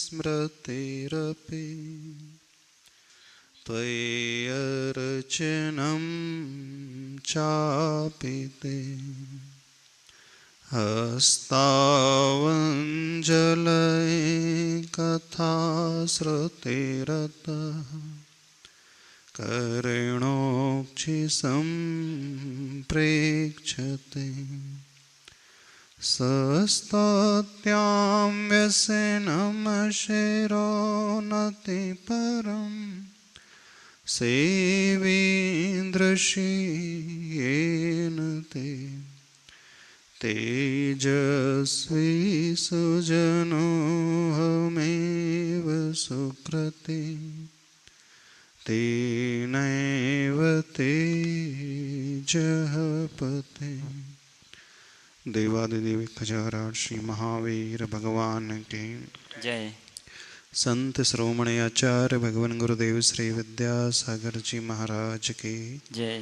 स्मृतिरपि त्वय्यर्चनं चापि ते हस्तावञ्जलये कथाश्रुतिरतः कर्णोक्षिसम्प्रेक्षते सस्तत्यां व्यसनमशेरोन्नतिपरं सेवेन्द्रश्रियेण ते तेजस्वी सुजनोऽहमेव सुकृते तेनैव तेजः पते। देवादिदेव खजाराज श्री महावीर भगवान के जय। संत श्रोमणी आचार्य भगवान गुरुदेव श्री विद्यासागर जी महाराज के जय।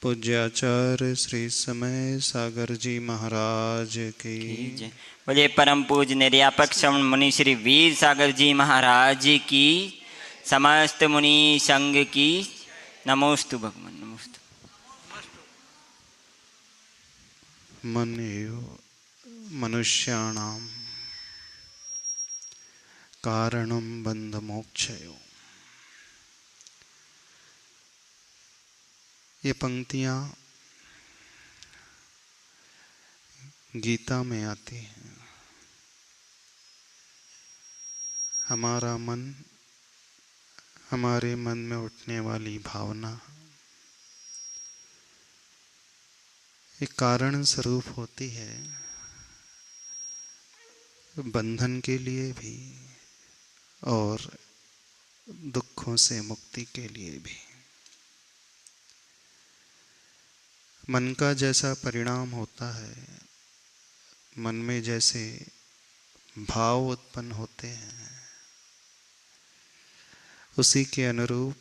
पूज्याचार्य श्री समय सागर जी महाराज के जय। बोलिए परम पूज्य निर्यापक श्रवण मुनि श्री वीर सागर जी महाराज की, समस्त मुनि संघ की नमोस्तु भगवान नमोस्तु। मन्यो मनुष्याणां कारणं बंधमोक्षयो। ये पंक्तियाँ गीता में आती हैं। हमारा मन, हमारे मन में उठने वाली भावना एक कारण स्वरूप होती है, बंधन के लिए भी और दुखों से मुक्ति के लिए भी। मन का जैसा परिणाम होता है, मन में जैसे भाव उत्पन्न होते हैं, उसी के अनुरूप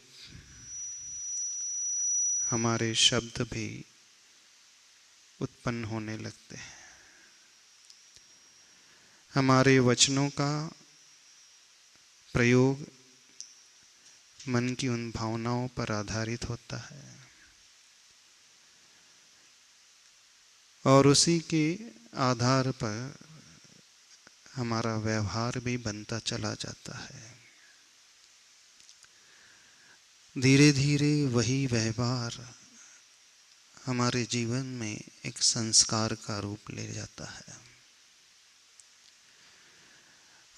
हमारे शब्द भी उत्पन्न होने लगते हैं। हमारे वचनों का प्रयोग मन की उन भावनाओं पर आधारित होता है और उसी के आधार पर हमारा व्यवहार भी बनता चला जाता है। धीरे धीरे वही व्यवहार हमारे जीवन में एक संस्कार का रूप ले जाता है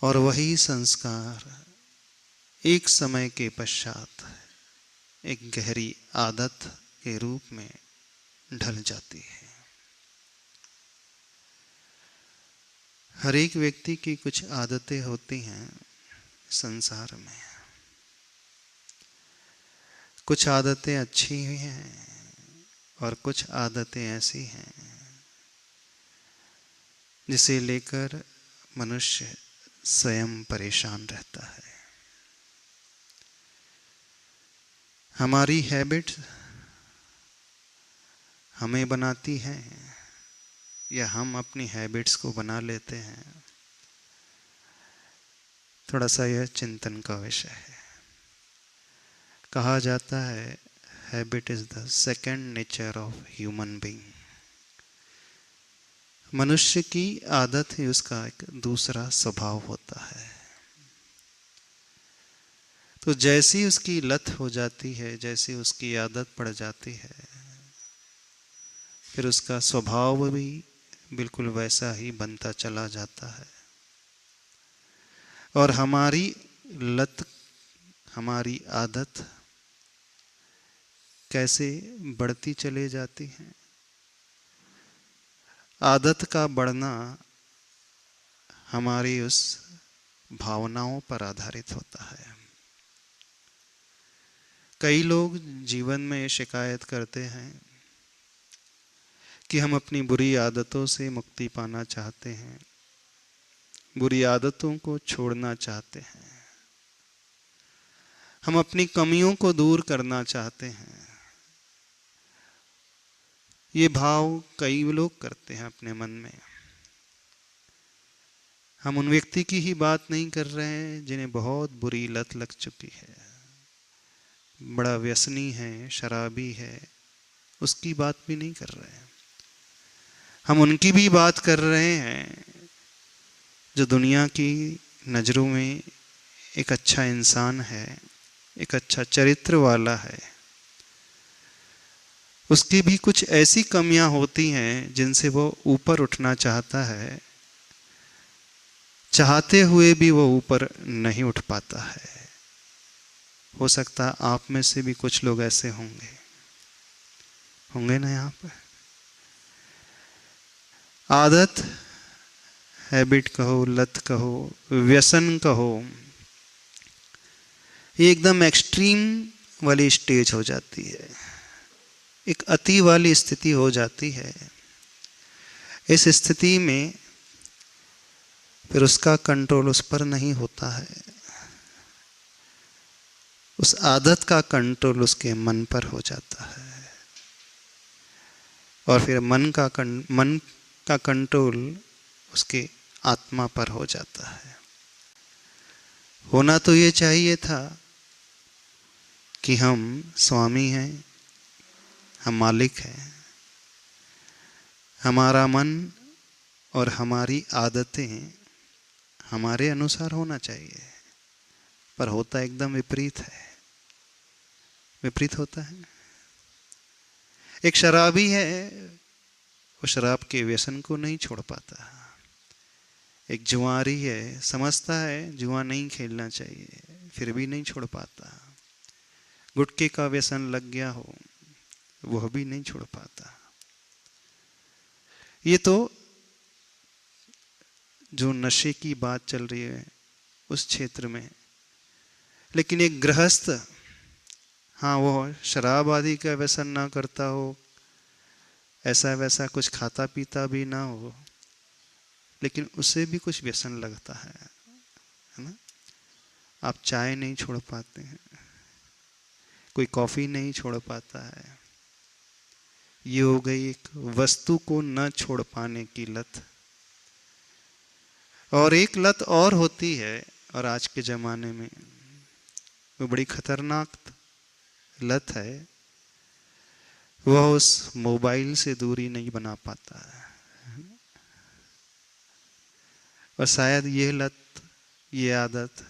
और वही संस्कार एक समय के पश्चात एक गहरी आदत के रूप में ढल जाती है। हर एक व्यक्ति की कुछ आदतें होती हैं संसार में। कुछ आदतें अच्छी हैं और कुछ आदतें ऐसी हैं जिसे लेकर मनुष्य स्वयं परेशान रहता है। हमारी हैबिट हमें बनाती हैं या हम अपनी हैबिट्स को बना लेते हैं, थोड़ा सा यह चिंतन का विषय है। कहा जाता है habit is the second nature of human being. मनुष्य की आदत ही उसका एक दूसरा स्वभाव होता है। तो जैसी उसकी लत हो जाती है, जैसी उसकी आदत पड़ जाती है, फिर उसका स्वभाव भी बिल्कुल वैसा ही बनता चला जाता है। और हमारी लत, हमारी आदत कैसे बढ़ती चले जाती है। आदत का बढ़ना हमारी उस भावनाओं पर आधारित होता है। कई लोग जीवन में शिकायत करते हैं कि हम अपनी बुरी आदतों से मुक्ति पाना चाहते हैं, बुरी आदतों को छोड़ना चाहते हैं, हम अपनी कमियों को दूर करना चाहते हैं। ये भाव कई लोग करते हैं अपने मन में। हम उन व्यक्ति की ही बात नहीं कर रहे हैं जिन्हें बहुत बुरी लत लग चुकी है, बड़ा व्यसनी है, शराबी है, उसकी बात भी नहीं कर रहे हैं। हम उनकी भी बात कर रहे हैं जो दुनिया की नज़रों में एक अच्छा इंसान है, एक अच्छा चरित्र वाला है। उसकी भी कुछ ऐसी कमियां होती हैं जिनसे वो ऊपर उठना चाहता है, चाहते हुए भी वो ऊपर नहीं उठ पाता है। हो सकता आप में से भी कुछ लोग ऐसे होंगे ना यहाँ पर। आदत, हैबिट कहो, लत कहो, व्यसन कहो, ये एकदम एक्सट्रीम वाली स्टेज हो जाती है, एक अति वाली स्थिति हो जाती है। इस स्थिति में फिर उसका कंट्रोल उस पर नहीं होता है, उस आदत का कंट्रोल उसके मन पर हो जाता है, और फिर मन का कंट्रोल उसके आत्मा पर हो जाता है। होना तो ये चाहिए था कि हम स्वामी हैं, हम मालिक हैं, हमारा मन और हमारी आदतें हमारे अनुसार होना चाहिए, पर होता एकदम विपरीत है, विपरीत होता है। एक शराबी है, वो शराब के व्यसन को नहीं छोड़ पाता। एक जुआरी है, समझता है जुआ नहीं खेलना चाहिए, फिर भी नहीं छोड़ पाता। गुटखे का व्यसन लग गया हो, वह भी नहीं छोड़ पाता। ये तो जो नशे की बात चल रही है उस क्षेत्र में। लेकिन एक गृहस्थ, हाँ, वो शराब आदि का व्यसन ना करता हो, ऐसा वैसा कुछ खाता पीता भी ना हो, लेकिन उसे भी कुछ व्यसन लगता है ना। आप चाय नहीं छोड़ पाते हैं, कोई कॉफी नहीं छोड़ पाता है। ये हो गई एक वस्तु को न छोड़ पाने की लत। और एक लत और होती है, और आज के ज़माने में वो बड़ी खतरनाक लत है, वह उस मोबाइल से दूरी नहीं बना पाता है। और शायद ये लत, ये आदत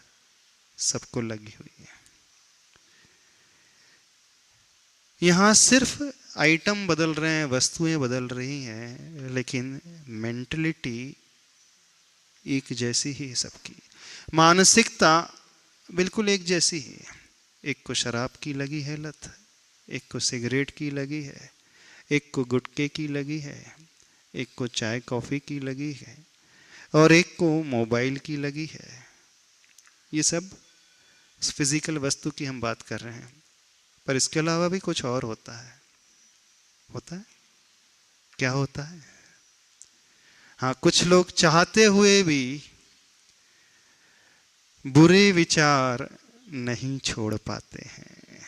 सबको लगी हुई है। यहाँ सिर्फ आइटम बदल रहे हैं, वस्तुएं बदल रही हैं, लेकिन मेंटलिटी एक जैसी ही है सबकी, मानसिकता बिल्कुल एक जैसी ही है। एक को शराब की लगी है लत, एक को सिगरेट की लगी है, एक को गुटखे की लगी है, एक को चाय कॉफ़ी की लगी है, और एक को मोबाइल की लगी है। ये सब फिजिकल वस्तु की हम बात कर रहे हैं, पर इसके अलावा भी कुछ और होता है। होता है क्या? होता है, हाँ, कुछ लोग चाहते हुए भी बुरे विचार नहीं छोड़ पाते हैं।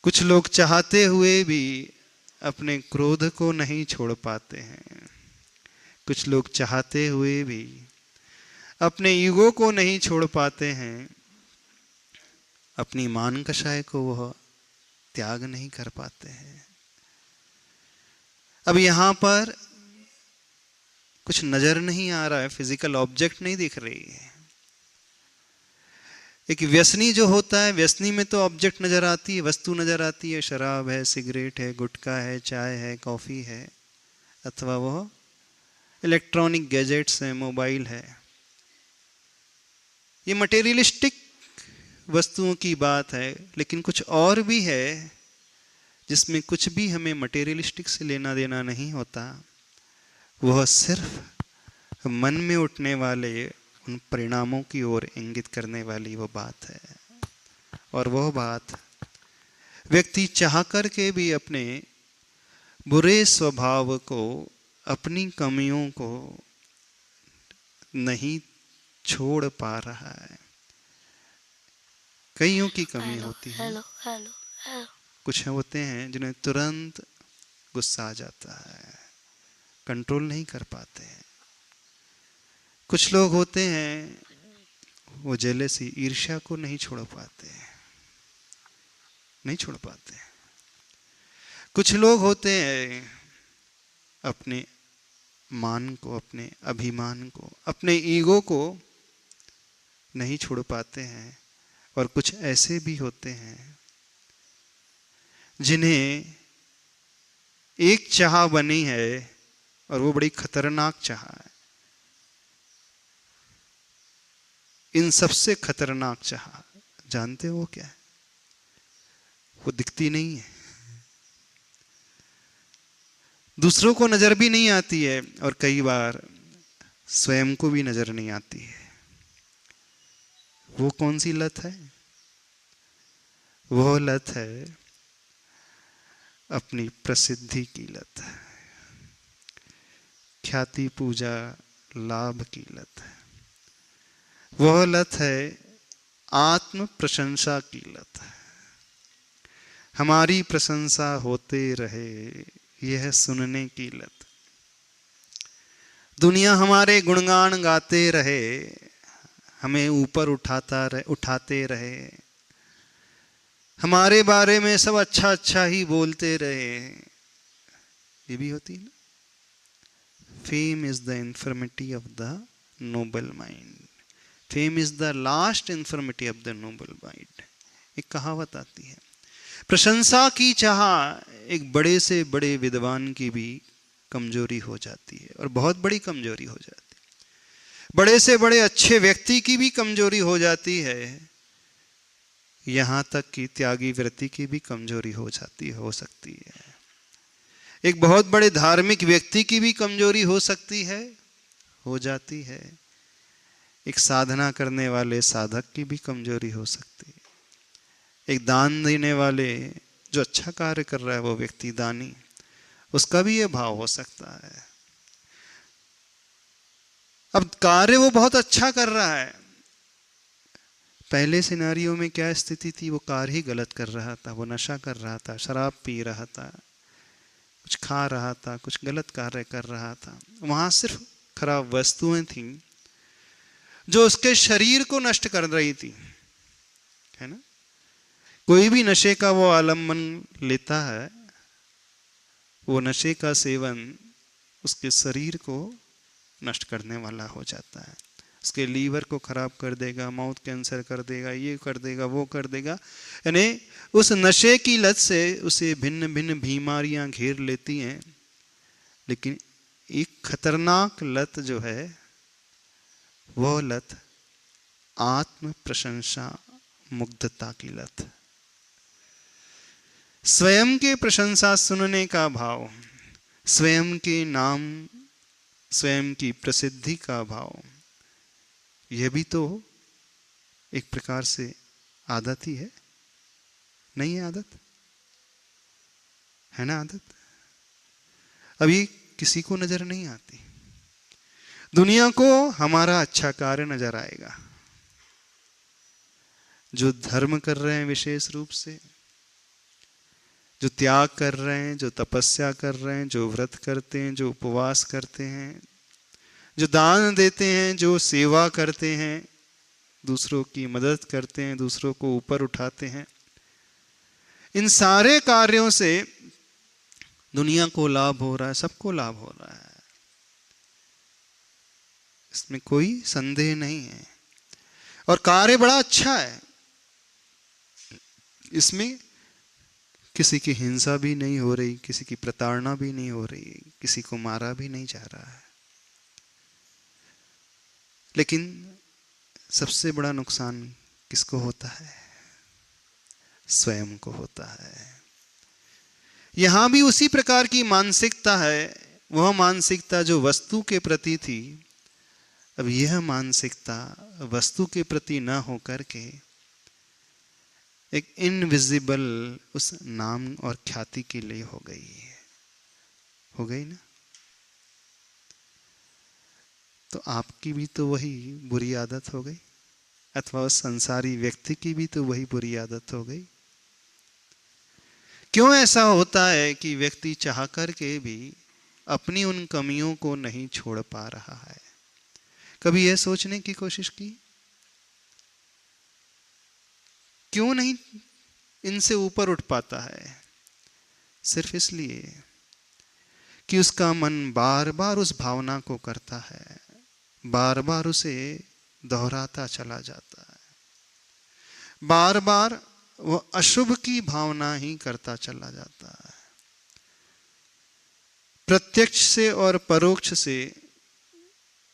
कुछ लोग चाहते हुए भी अपने क्रोध को नहीं छोड़ पाते हैं। कुछ लोग चाहते हुए भी अपने ईगो को नहीं छोड़ पाते हैं। अपनी मान कषाय को वह त्याग नहीं कर पाते हैं। अब यहां पर कुछ नजर नहीं आ रहा है, फिजिकल ऑब्जेक्ट नहीं दिख रही है। एक व्यसनी जो होता है, व्यसनी में तो ऑब्जेक्ट नजर आती है, वस्तु नजर आती है, शराब है, सिगरेट है, गुटखा है, चाय है, कॉफी है, अथवा वह इलेक्ट्रॉनिक गैजेट्स हैं, मोबाइल है। ये मटेरियलिस्टिक वस्तुओं की बात है, लेकिन कुछ और भी है जिसमें कुछ भी हमें मटेरियलिस्टिक से लेना देना नहीं होता। वह सिर्फ मन में उठने वाले उन परिणामों की ओर इंगित करने वाली वो बात है। और वह बात व्यक्ति चाह कर के भी अपने बुरे स्वभाव को, अपनी कमियों को नहीं छोड़ पा रहा है। कईयों की कमी होती है। कुछ होते हैं जिन्हें तुरंत गुस्सा आ जाता है, कंट्रोल नहीं कर पाते हैं। कुछ लोग होते हैं वो जेलसी, ईर्ष्या को नहीं छोड़ पाते, नहीं छोड़ पाते। कुछ लोग होते हैं अपने मान को, अपने अभिमान को, अपने ईगो को नहीं छोड़ पाते हैं। और कुछ ऐसे भी होते हैं जिन्हें एक चाह बनी है और वो बड़ी खतरनाक चाह है। इन सबसे खतरनाक चाह जानते हो वो क्या है? वो दिखती नहीं है, दूसरों को नजर भी नहीं आती है, और कई बार स्वयं को भी नजर नहीं आती है। वो कौन सी लत है? वो लत है अपनी प्रसिद्धि की लत है, ख्याति पूजा लाभ की लत है। वह लत है आत्म प्रशंसा की लत है। हमारी प्रशंसा होते रहे, यह सुनने की लत। दुनिया हमारे गुणगान गाते रहे, हमें ऊपर उठाते रहे, हमारे बारे में सब अच्छा अच्छा ही बोलते रहे। ये भी होती है ना। Fame is the infirmity of the noble mind, fame is the last infirmity of the noble mind. एक कहावत आती है। प्रशंसा की चाह एक बड़े से बड़े विद्वान की भी कमजोरी हो जाती है, और बहुत बड़ी कमजोरी हो जाती है। बड़े से बड़े अच्छे व्यक्ति की भी कमजोरी हो जाती है, यहां तक कि त्यागी वृत्ति की भी कमजोरी हो सकती है। एक बहुत बड़े धार्मिक व्यक्ति की भी कमजोरी हो सकती है, हो जाती है। एक साधना करने वाले साधक की भी कमजोरी हो सकती है। एक दान देने वाले, जो अच्छा कार्य कर रहा है वो व्यक्ति दानी, उसका भी ये भाव हो सकता है। अब कार्य वो बहुत अच्छा कर रहा है, पहले सिनेरियो में क्या स्थिति थी? वो कार्य ही गलत कर रहा था, वो नशा कर रहा था, शराब पी रहा था, कुछ खा रहा था, कुछ गलत कार्य कर रहा था। वहां सिर्फ खराब वस्तुएं थीं जो उसके शरीर को नष्ट कर रही थी, है ना। कोई भी नशे का वो आलम्बन लेता है, वो नशे का सेवन उसके शरीर को नष्ट करने वाला हो जाता है। उसके लीवर को खराब कर देगा, माउथ कैंसर कर देगा, ये कर देगा, वो कर देगा। यानी उस नशे की लत से उसे भिन्न भिन्न बीमारियां घेर लेती हैं। लेकिन एक खतरनाक लत जो है, वो लत आत्म प्रशंसा मुग्धता की लत। स्वयं के प्रशंसा सुनने का भाव, स्वयं के नाम, स्वयं की प्रसिद्धि का भाव, यह भी तो एक प्रकार से आदत ही है। नहीं है आदत? है ना आदत? अभी किसी को नजर नहीं आती। दुनिया को हमारा अच्छा कार्य नजर आएगा, जो धर्म कर रहे हैं विशेष रूप से, जो त्याग कर रहे हैं, जो तपस्या कर रहे हैं, जो व्रत करते हैं, जो उपवास करते हैं, जो दान देते हैं, जो सेवा करते हैं, दूसरों की मदद करते हैं, दूसरों को ऊपर उठाते हैं, इन सारे कार्यों से दुनिया को लाभ हो रहा है, सबको लाभ हो रहा है, इसमें कोई संदेह नहीं है। और कार्य बड़ा अच्छा है, इसमें किसी की हिंसा भी नहीं हो रही, किसी की प्रताड़ना भी नहीं हो रही, किसी को मारा भी नहीं जा रहा है। लेकिन सबसे बड़ा नुकसान किसको होता है? स्वयं को होता है। यहां भी उसी प्रकार की मानसिकता है, वह मानसिकता जो वस्तु के प्रति थी, अब यह मानसिकता वस्तु के प्रति न होकर के एक इनविजिबल उस नाम और ख्याति के लिए हो गई है। हो गई ना? तो आपकी भी तो वही बुरी आदत हो गई, अथवा उस संसारी व्यक्ति की भी तो वही बुरी आदत हो गई। क्यों ऐसा होता है कि व्यक्ति चाह कर के भी अपनी उन कमियों को नहीं छोड़ पा रहा है? कभी यह सोचने की कोशिश की, क्यों नहीं इनसे ऊपर उठ पाता है? सिर्फ इसलिए कि उसका मन बार बार उस भावना को करता है, बार बार उसे दोहराता चला जाता है, बार बार वह अशुभ की भावना ही करता चला जाता है। प्रत्यक्ष से और परोक्ष से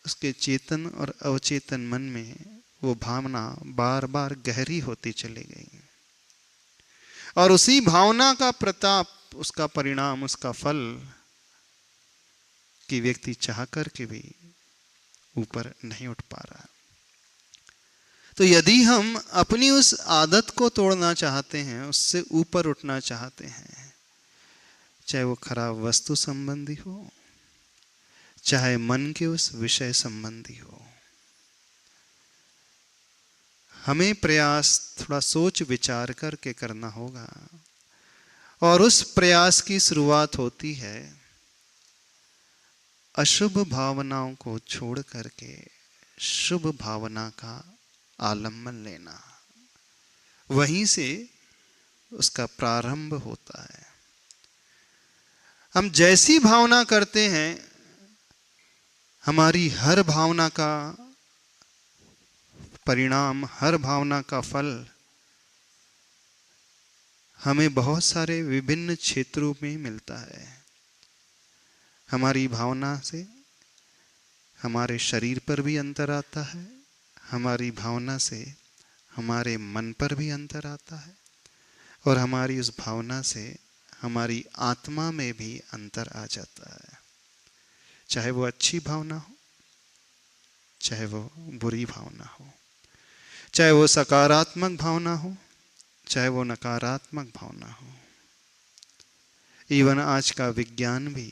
उसके चेतन और अवचेतन मन में वो भावना बार बार गहरी होती चली गई, और उसी भावना का प्रताप, उसका परिणाम, उसका फल कि व्यक्ति चाह करके भी ऊपर नहीं उठ पा रहा। तो यदि हम अपनी उस आदत को तोड़ना चाहते हैं, उससे ऊपर उठना चाहते हैं, चाहे वो खराब वस्तु संबंधी हो, चाहे मन के उस विषय संबंधी हो, हमें प्रयास थोड़ा सोच विचार करके करना होगा। और उस प्रयास की शुरुआत होती है अशुभ भावनाओं को छोड़ करके शुभ भावना का आलम्बन लेना। वहीं से उसका प्रारंभ होता है। हम जैसी भावना करते हैं, हमारी हर भावना का परिणाम, हर भावना का फल हमें बहुत सारे विभिन्न क्षेत्रों में मिलता है। हमारी भावना से हमारे शरीर पर भी अंतर आता है, हमारी भावना से हमारे मन पर भी अंतर आता है, और हमारी उस भावना से हमारी आत्मा में भी अंतर आ जाता है। चाहे वो अच्छी भावना हो, चाहे वो बुरी भावना हो, चाहे वो सकारात्मक भावना हो, चाहे वो नकारात्मक भावना हो। इवन आज का विज्ञान भी,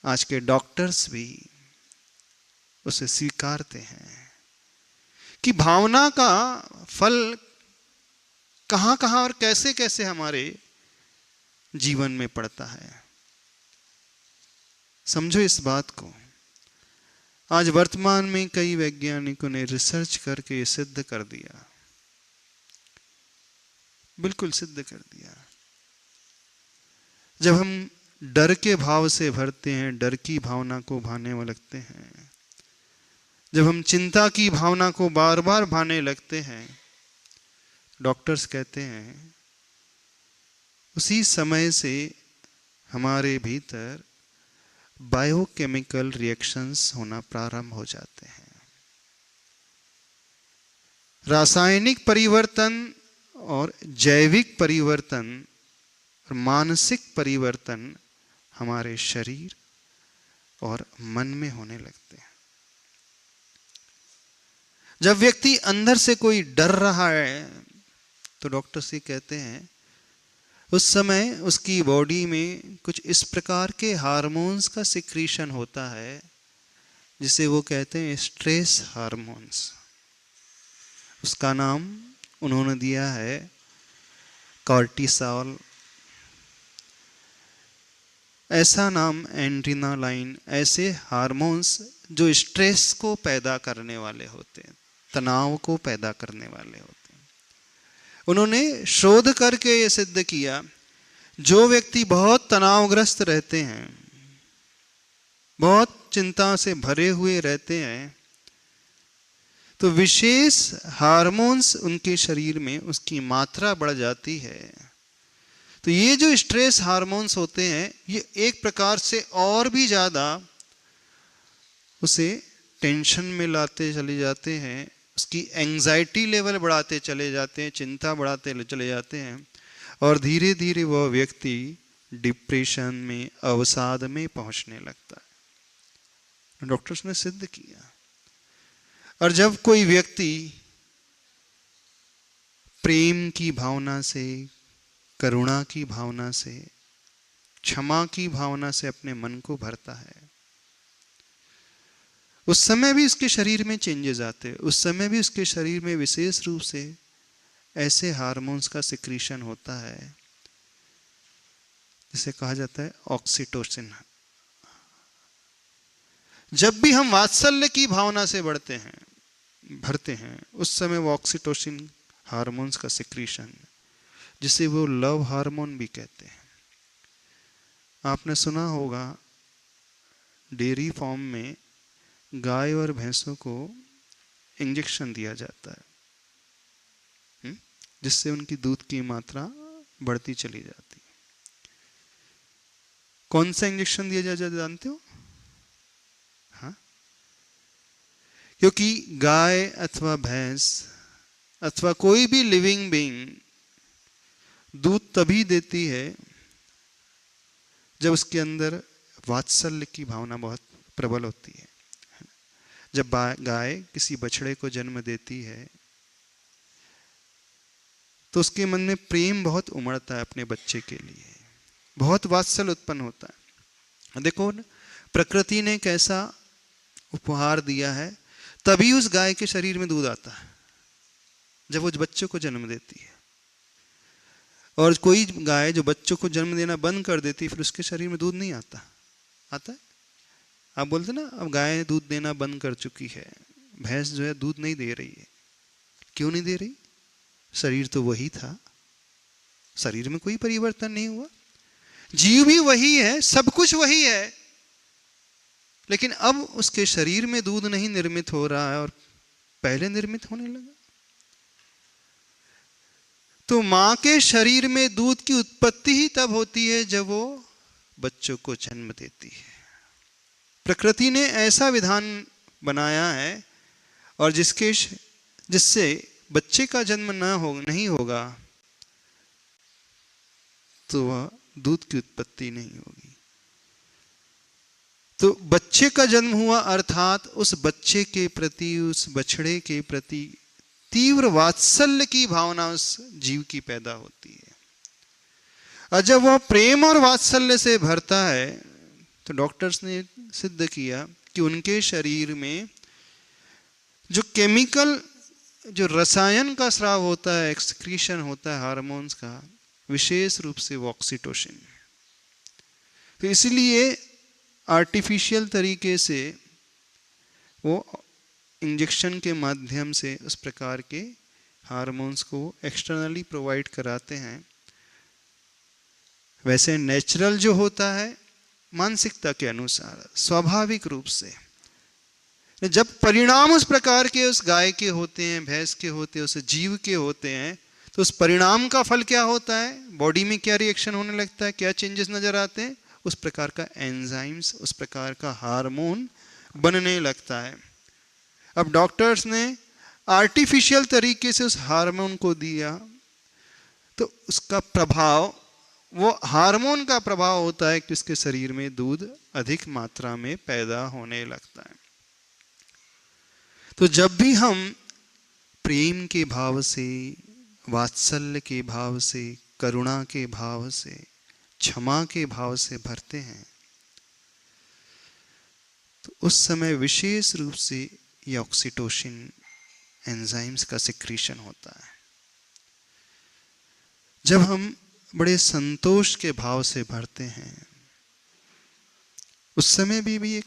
आज के डॉक्टर्स भी उसे स्वीकारते हैं कि भावना का फल कहां कहां और कैसे कैसे हमारे जीवन में पड़ता है। समझो इस बात को। आज वर्तमान में कई वैज्ञानिकों ने रिसर्च करके सिद्ध कर दिया, बिल्कुल सिद्ध कर दिया, जब हम डर के भाव से भरते हैं, डर की भावना को भाने में लगते हैं, जब हम चिंता की भावना को बार बार भाने लगते हैं, डॉक्टर्स कहते हैं उसी समय से हमारे भीतर बायोकेमिकल रिएक्शंस होना प्रारंभ हो जाते हैं। रासायनिक परिवर्तन और जैविक परिवर्तन और मानसिक परिवर्तन हमारे शरीर और मन में होने लगते हैं। जब व्यक्ति अंदर से कोई डर रहा है, तो डॉक्टर से कहते हैं उस समय उसकी बॉडी में कुछ इस प्रकार के हार्मोन्स का सिक्रीशन होता है जिसे वो कहते हैं स्ट्रेस हार्मोन्स। उसका नाम उन्होंने दिया है कॉर्टिसोल। ऐसा नाम एड्रेनालाइन, ऐसे हार्मोन्स जो स्ट्रेस को पैदा करने वाले होते हैं, तनाव को पैदा करने वाले होते हैं। उन्होंने शोध करके ये सिद्ध किया, जो व्यक्ति बहुत तनावग्रस्त रहते हैं, बहुत चिंता से भरे हुए रहते हैं, तो विशेष हार्मोन्स उनके शरीर में उसकी मात्रा बढ़ जाती है। तो ये जो स्ट्रेस हार्मोन्स होते हैं, ये एक प्रकार से और भी ज़्यादा उसे टेंशन में लाते चले जाते हैं, उसकी एंजाइटी लेवल बढ़ाते चले जाते हैं, चिंता बढ़ाते चले जाते हैं, और धीरे धीरे वह व्यक्ति डिप्रेशन में, अवसाद में पहुंचने लगता है। डॉक्टर्स ने सिद्ध किया। और जब कोई व्यक्ति प्रेम की भावना से, करुणा की भावना से, क्षमा की भावना से अपने मन को भरता है, उस समय भी उसके शरीर में चेंजेस आते हैं। उस समय भी उसके शरीर में विशेष रूप से ऐसे हार्मोन्स का सिक्रीशन होता है जिसे कहा जाता है ऑक्सीटोसिन। जब भी हम वात्सल्य की भावना से भरते हैं, उस समय वो ऑक्सीटोसिन हार्मोन्स का सिक्रीशन, जिसे वो लव हार्मोन भी कहते हैं। आपने सुना होगा डेयरी फार्म में गाय और भैंसों को इंजेक्शन दिया जाता है, जिससे उनकी दूध की मात्रा बढ़ती चली जाती है। कौन सा इंजेक्शन दिया जाता है जानते हो? हाँ, क्योंकि गाय अथवा भैंस अथवा कोई भी लिविंग बीइंग दूध तभी देती है जब उसके अंदर वात्सल्य की भावना बहुत प्रबल होती है। जब गाय किसी बछड़े को जन्म देती है तो उसके मन में प्रेम बहुत उमड़ता है अपने बच्चे के लिए, बहुत वात्सल्य उत्पन्न होता है। देखो प्रकृति ने कैसा उपहार दिया है, तभी उस गाय के शरीर में दूध आता है जब वो बच्चों को जन्म देती है। और कोई गाय जो बच्चों को जन्म देना बंद कर देती है, फिर उसके शरीर में दूध नहीं आता है? आप बोलते ना अब गाय दूध देना बंद कर चुकी है, भैंस जो है दूध नहीं दे रही है। क्यों नहीं दे रही? शरीर तो वही था, शरीर में कोई परिवर्तन नहीं हुआ, जीव भी वही है, सब कुछ वही है, लेकिन अब उसके शरीर में दूध नहीं निर्मित हो रहा है और पहले निर्मित होने लगा। तो मां के शरीर में दूध की उत्पत्ति ही तब होती है जब वो बच्चों को जन्म देती है। प्रकृति ने ऐसा विधान बनाया है और जिससे बच्चे का जन्म नहीं होगा तो वह दूध की उत्पत्ति नहीं होगी। तो बच्चे का जन्म हुआ अर्थात उस बच्चे के प्रति, उस बछड़े के प्रति तीव्र वात्सल्य की भावना उस जीव की पैदा होती है। और जब वह प्रेम और वात्सल्य से भरता है तो डॉक्टर्स ने सिद्ध किया कि उनके शरीर में जो केमिकल, जो रसायन का स्राव होता है, एक्सक्रीशन होता है हार्मोन्स का, विशेष रूप से वो ऑक्सीटोसिन। तो इसलिए आर्टिफिशियल तरीके से वो इंजेक्शन के माध्यम से उस प्रकार के हार्मोन्स को एक्सटर्नली प्रोवाइड कराते हैं। वैसे नेचुरल जो होता है मानसिकता के अनुसार स्वाभाविक रूप से, जब परिणाम उस प्रकार के उस गाय के होते हैं, भैंस के होते हैं, उस जीव के होते हैं, तो उस परिणाम का फल क्या होता है, बॉडी में क्या रिएक्शन होने लगता है, क्या चेंजेस नजर आते हैं? उस प्रकार का एंजाइम्स, उस प्रकार का हार्मोन बनने लगता है। अब डॉक्टर्स ने आर्टिफिशियल तरीके से उस हार्मोन को दिया तो उसका प्रभाव, वो हार्मोन का प्रभाव होता है कि उसके शरीर में दूध अधिक मात्रा में पैदा होने लगता है। तो जब भी हम प्रेम के भाव से, वात्सल्य के भाव से, करुणा के भाव से, क्षमा के भाव से भरते हैं तो उस समय विशेष रूप से ये ऑक्सीटोसिन एंजाइम्स का सिक्रीशन होता है। जब हम बड़े संतोष के भाव से भरते हैं उस समय भी एक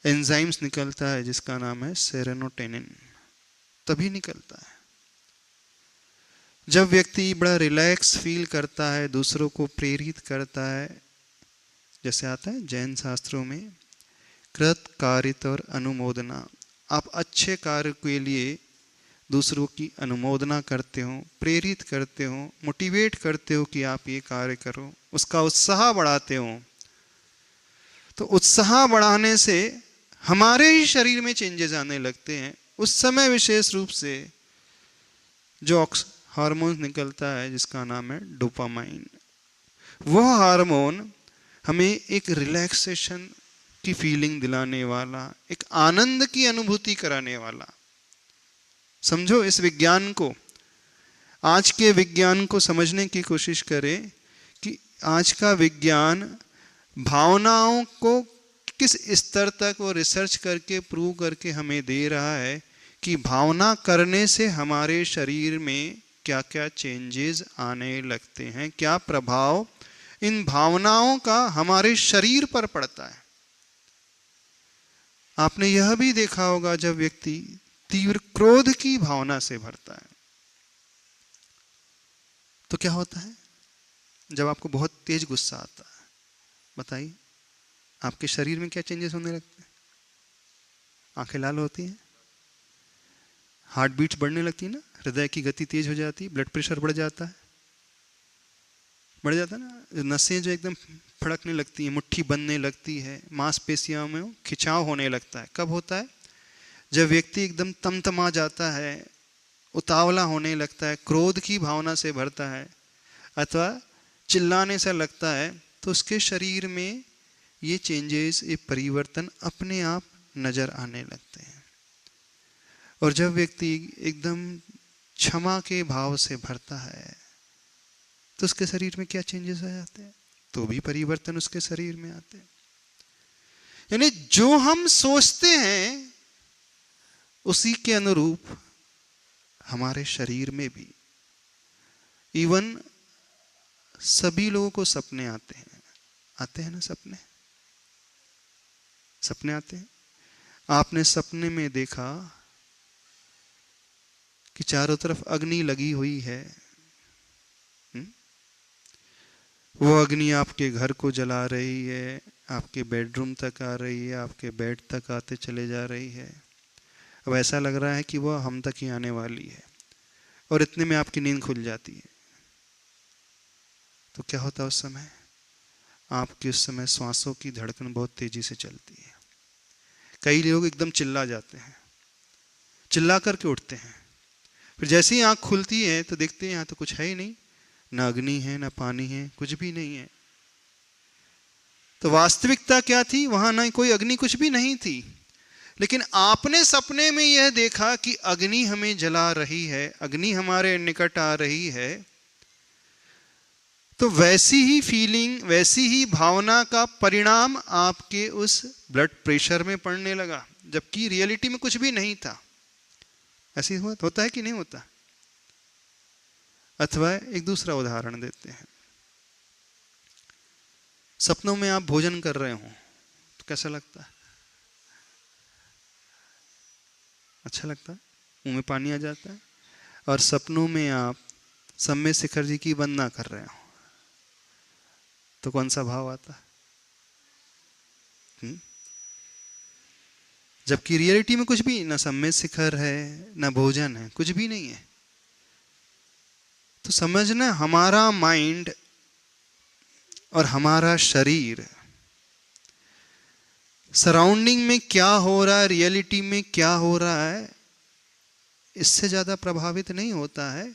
एंजाइम्स निकलता है जिसका नाम है सेरोटोनिन, तभी निकलता है जब व्यक्ति बड़ा रिलैक्स फील करता है, दूसरों को प्रेरित करता है। जैसे आता है जैन शास्त्रों में कृत कारित और अनुमोदना, आप अच्छे कार्य के लिए दूसरों की अनुमोदना करते हो, प्रेरित करते हो, मोटिवेट करते हो कि आप ये कार्य करो, उसका उत्साह बढ़ाते हो। तो उत्साह बढ़ाने से हमारे ही शरीर में चेंजेस आने लगते हैं। उस समय विशेष रूप से जो हार्मोन निकलता है जिसका नाम है डोपामाइन, वह हार्मोन हमें एक रिलैक्सेशन की फीलिंग दिलाने वाला, एक आनंद की अनुभूति कराने वाला। समझो इस विज्ञान को, आज के विज्ञान को समझने की कोशिश करें कि आज का विज्ञान भावनाओं को किस स्तर तक वो रिसर्च करके प्रूव करके हमें दे रहा है कि भावना करने से हमारे शरीर में क्या क्या चेंजेस आने लगते हैं, क्या प्रभाव इन भावनाओं का हमारे शरीर पर पड़ता है। आपने यह भी देखा होगा जब व्यक्ति तीव्र क्रोध की भावना से भरता है तो क्या होता है? जब आपको बहुत तेज गुस्सा आता है, बताइए आपके शरीर में क्या चेंजेस होने लगते हैं? आंखें लाल होती हैं, हार्ट बीट्स बढ़ने लगती है ना, हृदय की गति तेज हो जाती है, ब्लड प्रेशर बढ़ जाता है ना, नसें जो एकदम फड़कने लगती हैं, मुट्ठी बंधने लगती है, मांसपेशियों में खिंचाव होने लगता है। कब होता है? जब व्यक्ति एकदम तमतमा जाता है, उतावला होने लगता है, क्रोध की भावना से भरता है अथवा चिल्लाने से लगता है, तो उसके शरीर में ये चेंजेस, ये परिवर्तन अपने आप नजर आने लगते हैं। और जब व्यक्ति एकदम क्षमा के भाव से भरता है तो उसके शरीर में क्या चेंजेस आ जाते हैं? तो भी परिवर्तन उसके शरीर में आते हैं। यानी जो हम सोचते हैं उसी के अनुरूप हमारे शरीर में भी, इवन सभी लोगों को सपने आते हैं ना, सपने आते हैं। आपने सपने में देखा कि चारों तरफ अग्नि लगी हुई है, वो अग्नि आपके घर को जला रही है, आपके बेडरूम तक आ रही है, आपके बेड तक आते चले जा रही है। अब ऐसा लग रहा है कि वो हम तक ही आने वाली है, और इतने में आपकी नींद खुल जाती है। तो क्या होता है उस समय? आपकी उस समय श्वासों की धड़कन बहुत तेजी से चलती है। कई लोग एकदम चिल्ला जाते हैं, चिल्ला करके उठते हैं, फिर जैसे ही आंख खुलती है तो देखते हैं यहाँ तो कुछ है ही नहीं, ना अग्नि है, ना पानी है, कुछ भी नहीं है। तो वास्तविकता क्या थी? वहां ना कोई अग्नि, कुछ भी नहीं थी, लेकिन आपने सपने में यह देखा कि अग्नि हमें जला रही है, अग्नि हमारे निकट आ रही है। तो वैसी ही फीलिंग, वैसी ही भावना का परिणाम आपके उस ब्लड प्रेशर में पड़ने लगा, जबकि रियलिटी में कुछ भी नहीं था। ऐसी होता है कि नहीं होता? अथवा एक दूसरा उदाहरण देते हैं। सपनों में आप भोजन कर रहे हो तो कैसा लगता है? अच्छा लगता है, मुंह में पानी आ जाता है। और सपनों में आप सम्य शिखर जी की वंदना कर रहे हो तो कौन सा भाव आता है? जबकि रियलिटी में कुछ भी ना, सम्य शिखर है ना भोजन है, कुछ भी नहीं है। तो समझना, हमारा माइंड और हमारा शरीर सराउंडिंग में क्या हो रहा है, रियलिटी में क्या हो रहा है, इससे ज्यादा प्रभावित नहीं होता है।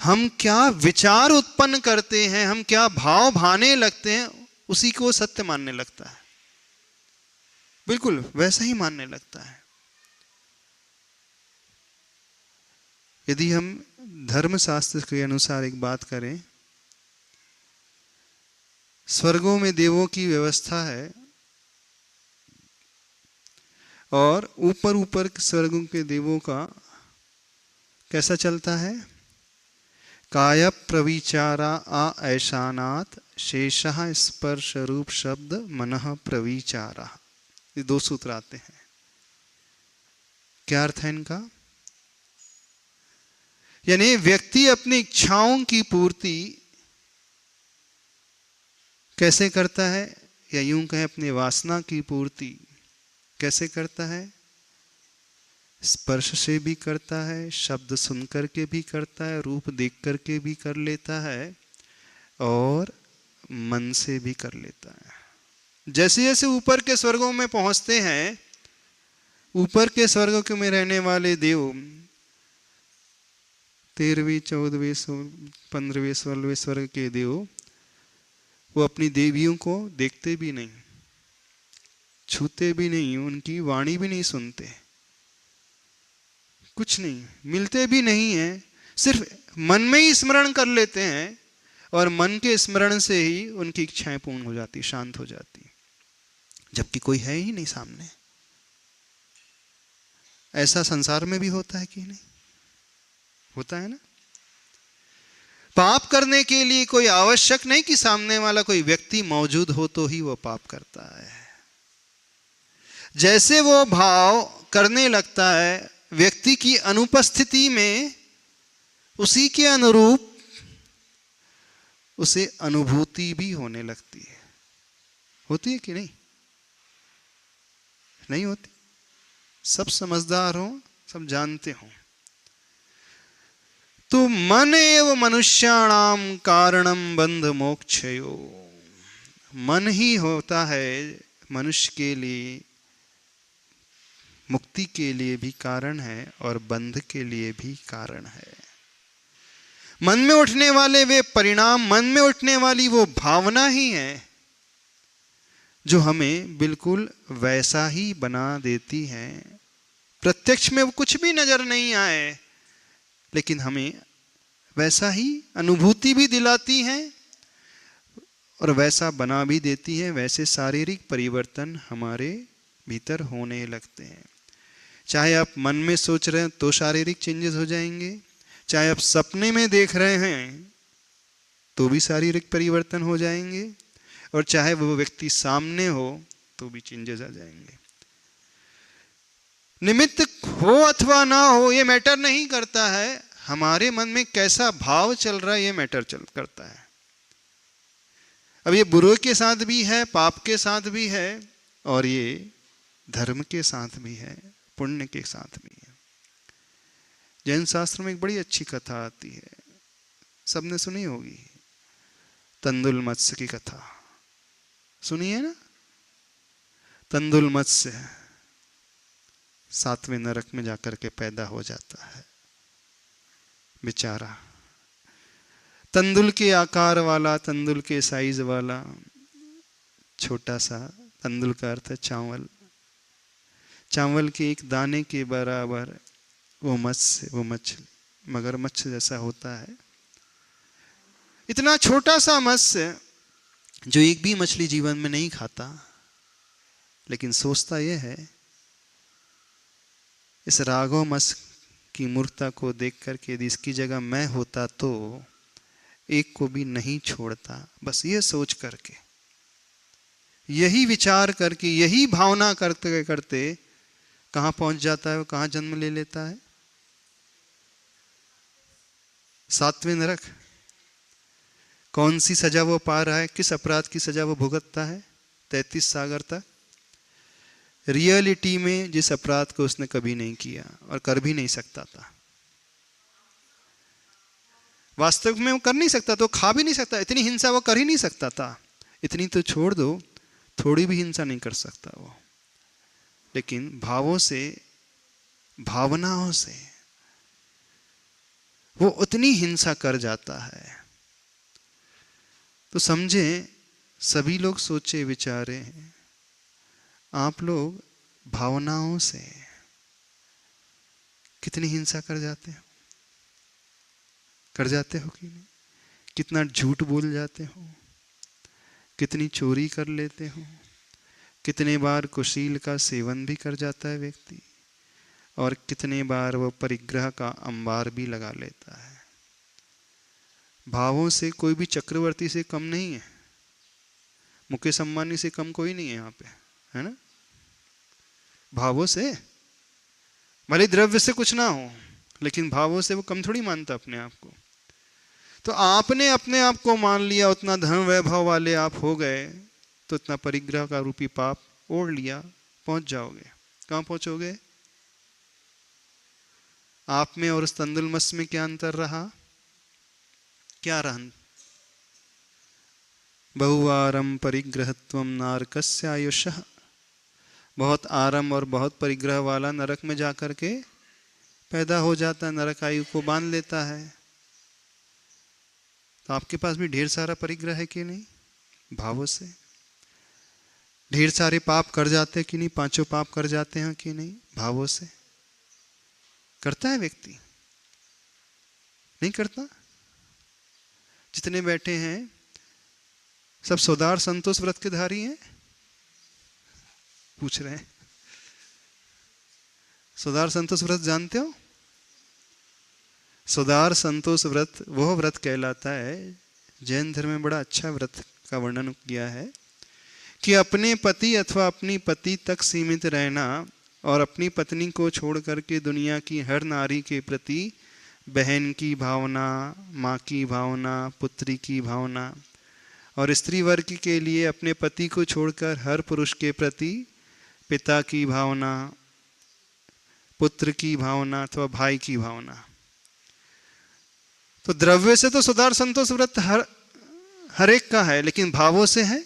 हम क्या विचार उत्पन्न करते हैं, हम क्या भाव भाने लगते हैं, उसी को सत्य मानने लगता है, बिल्कुल वैसा ही मानने लगता है। यदि हम धर्मशास्त्र के अनुसार एक बात करें, स्वर्गों में देवों की व्यवस्था है और ऊपर ऊपर स्वर्गों के देवों का कैसा चलता है? काय प्रविचारा आ ऐशानात शेषः स्पर्श रूप शब्द मनः प्रविचारा। ये दो सूत्र आते हैं। क्या अर्थ है इनका? यानी व्यक्ति अपनी इच्छाओं की पूर्ति कैसे करता है, या यूं कहें अपनी वासना की पूर्ति कैसे करता है? स्पर्श से भी करता है, शब्द सुन करके भी करता है, रूप देख करके भी कर लेता है, और मन से भी कर लेता है। जैसे जैसे ऊपर के स्वर्गों में पहुंचते हैं, ऊपर के स्वर्गों में रहने वाले देव 13वें 14वें 15वें 16वें स्वर्ग के देव, वो अपनी देवियों को देखते भी नहीं, छूते भी नहीं, उनकी वाणी भी नहीं सुनते, कुछ नहीं, मिलते भी नहीं है, सिर्फ मन में ही स्मरण कर लेते हैं, और मन के स्मरण से ही उनकी इच्छाएं पूर्ण हो जाती, शांत हो जाती, जबकि कोई है ही नहीं सामने। ऐसा संसार में भी होता है कि नहीं? होता है ना। पाप करने के लिए कोई आवश्यक नहीं कि सामने वाला कोई व्यक्ति मौजूद हो तो ही वो पाप करता है। जैसे वो भाव करने लगता है व्यक्ति की अनुपस्थिति में, उसी के अनुरूप उसे अनुभूति भी होने लगती है। होती है कि नहीं? नहीं होती? सब समझदार हो, सब जानते हो। तो मन एव मनुष्याणाम कारणम बंध मोक्षयो। मन ही होता है मनुष्य के लिए, मुक्ति के लिए भी कारण है और बंध के लिए भी कारण है। मन में उठने वाले वे परिणाम, मन में उठने वाली वो भावना ही है जो हमें बिल्कुल वैसा ही बना देती है। प्रत्यक्ष में वो कुछ भी नजर नहीं आए, लेकिन हमें वैसा ही अनुभूति भी दिलाती है और वैसा बना भी देती है। वैसे शारीरिक परिवर्तन हमारे भीतर होने लगते हैं। चाहे आप मन में सोच रहे हैं तो शारीरिक चेंजेस हो जाएंगे, चाहे आप सपने में देख रहे हैं तो भी शारीरिक परिवर्तन हो जाएंगे, और चाहे वो व्यक्ति सामने हो तो भी चेंजेस आ जाएंगे। निमित्त हो अथवा ना हो ये मैटर नहीं करता है, हमारे मन में कैसा भाव चल रहा है ये मैटर करता है। अब ये बुरे के साथ भी है, पाप के साथ भी है, और ये धर्म के साथ भी है, पुण्य के साथ भी है। जैन शास्त्र में एक बड़ी अच्छी कथा आती है, सबने सुनी होगी, तंदुल मत्स्य की कथा सुनी है ना? तंदुल मत्स्य 7वें नरक में जाकर के पैदा हो जाता है बेचारा। तंदुल के आकार वाला, तंदुल के साइज वाला छोटा सा, तंदुल का अर्थ है चावल, चावल के एक दाने के बराबर वो मत्स्य, वो मछली, मगरमच्छ जैसा होता है। इतना छोटा सा मत्स्य जो एक भी मछली जीवन में नहीं खाता, लेकिन सोचता यह है इस राघव मत्स्य की मूर्खता को देख करके यदि इसकी जगह मैं होता तो एक को भी नहीं छोड़ता। बस ये सोच करके, यही विचार करके, यही भावना करते करते कहां पहुंच जाता है वो, कहां जन्म ले लेता है? 7वें नरक। कौन सी सजा वो पा रहा है, किस अपराध की सजा वो भुगतता है? 33 सागर तक। रियलिटी में जिस अपराध को उसने कभी नहीं किया और कर भी नहीं सकता था, वास्तव में वो कर नहीं सकता, तो खा भी नहीं सकता, इतनी हिंसा वो कर ही नहीं सकता था। इतनी तो छोड़ दो, थोड़ी भी हिंसा नहीं कर सकता वो, लेकिन भावों से, भावनाओं से वो उतनी हिंसा कर जाता है। तो समझे, सभी लोग सोचे विचारे हैं, आप लोग भावनाओं से कितनी हिंसा कर जाते हो? कर जाते हो कि नहीं? कितना झूठ बोल जाते हो, कितनी चोरी कर लेते हो, कितने बार कुशील का सेवन भी कर जाता है व्यक्ति, और कितने बार वह परिग्रह का अंबार भी लगा लेता है। भावों से कोई भी चक्रवर्ती से कम नहीं है, मुकेश अंबानी से कम कोई नहीं है यहाँ पे, है ना? भावों से, भले द्रव्य से कुछ ना हो, लेकिन भावों से वो कम थोड़ी मानता अपने आप को। तो आपने अपने आप को मान लिया, उतना धन वैभव वाले आप हो गए, तो इतना परिग्रह का रूपी पाप ओढ़ लिया, पहुंच जाओगे। कहां पहुंचोगे? आप में और उस तंदुल मत्स्य में क्या अंतर रहा? क्या रहन? बहुवारम परिग्रहत्वम नारकस्य आयुषः। बहुत आरंभ और बहुत परिग्रह वाला नरक में जाकर के पैदा हो जाता है, नरक आयु को बांध लेता है। तो आपके पास भी ढेर सारा परिग्रह है कि नहीं? भावों से ढेर सारे पाप कर जाते हैं कि नहीं? 5 पाप कर जाते हैं कि नहीं? भावों से करता है व्यक्ति, नहीं करता? जितने बैठे हैं सब सौदार संतोष व्रत के धारी हैं? पूछ रहे हैं। सौदार संतोष व्रत जानते हो? सौदार संतोष व्रत वह व्रत कहलाता है, जैन धर्म में बड़ा अच्छा व्रत का वर्णन किया है कि अपने पति अथवा अपनी पति तक सीमित रहना और अपनी पत्नी को छोड़ करके दुनिया की हर नारी के प्रति बहन की भावना, माँ की भावना, पुत्री की भावना, और स्त्री वर्ग के लिए अपने पति को छोड़कर हर पुरुष के प्रति पिता की भावना, पुत्र की भावना अथवा भाई की भावना। तो द्रव्य से तो सुधार संतोष व्रत हर एक का है, लेकिन भावों से है?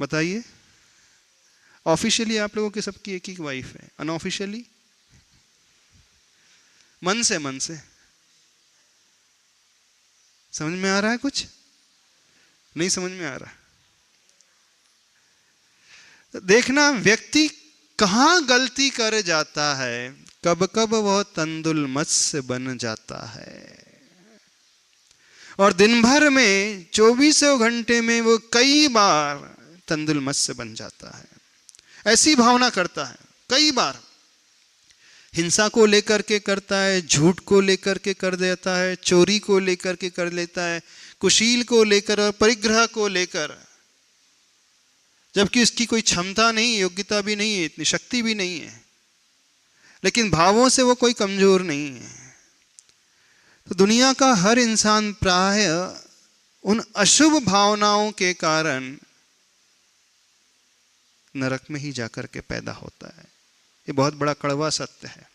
बताइए। ऑफिशियली आप लोगों की सबकी एक ही वाइफ है, अनऑफिशियली मन से समझ में आ रहा है? कुछ नहीं समझ में आ रहा। तो देखना व्यक्ति कहां गलती कर जाता है, कब कब वह तंदुल मत्स्य बन जाता है, और दिन भर में 24 घंटे में वो कई बार तंदुल मत्स्य बन जाता है। ऐसी भावना करता है, कई बार हिंसा को लेकर के करता है, झूठ को लेकर के कर देता है, चोरी को लेकर के कर लेता है, कुशील को लेकर और परिग्रह को लेकर, जबकि उसकी कोई क्षमता नहीं, योग्यता भी नहीं है, इतनी शक्ति भी नहीं है, लेकिन भावों से वो कोई कमजोर नहीं है। तो दुनिया का हर इंसान प्राय उन अशुभ भावनाओं के कारण नरक में ही जाकर के पैदा होता है। ये बहुत बड़ा कड़वा सत्य है,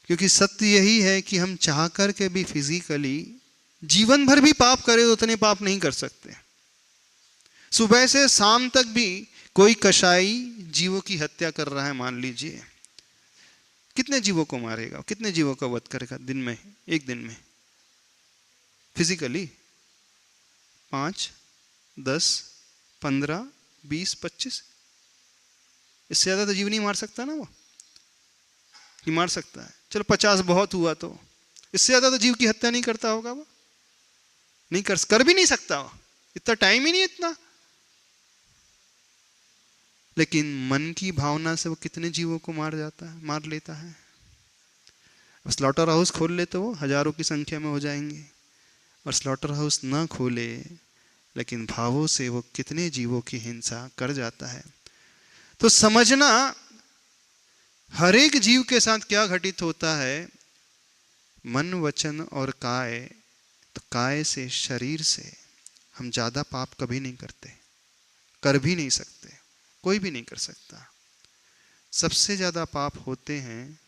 क्योंकि सत्य यही है कि हम चाह करके भी फिजिकली जीवन भर भी पाप करें तो उतने पाप नहीं कर सकते। सुबह से शाम तक भी कोई कसाई जीवों की हत्या कर रहा है, मान लीजिए, कितने जीवों को मारेगा, कितने जीवों का वध करेगा दिन में, एक दिन में फिजिकली? 5, 10, 15, 20, 25, इससे ज्यादा तो जीव नहीं मार सकता ना वो, कि मार सकता है? चलो 50 बहुत हुआ, तो इससे ज्यादा तो जीव की हत्या नहीं करता होगा वो, नहीं कर भी नहीं सकता वो, इतना टाइम ही नहीं इतना। लेकिन मन की भावना से वो कितने जीवों को मार लेता है। अब स्लॉटर हाउस खोल ले तो वो हजारों की संख्या में हो जाएंगे, और स्लॉटर हाउस ना खोले लेकिन भावों से वो कितने जीवों की हिंसा कर जाता है। तो समझना हर एक जीव के साथ क्या घटित होता है, मन, वचन और काय। तो काय से, शरीर से हम ज्यादा पाप कभी नहीं करते, कर भी नहीं सकते, कोई भी नहीं कर सकता। सबसे ज्यादा पाप होते हैं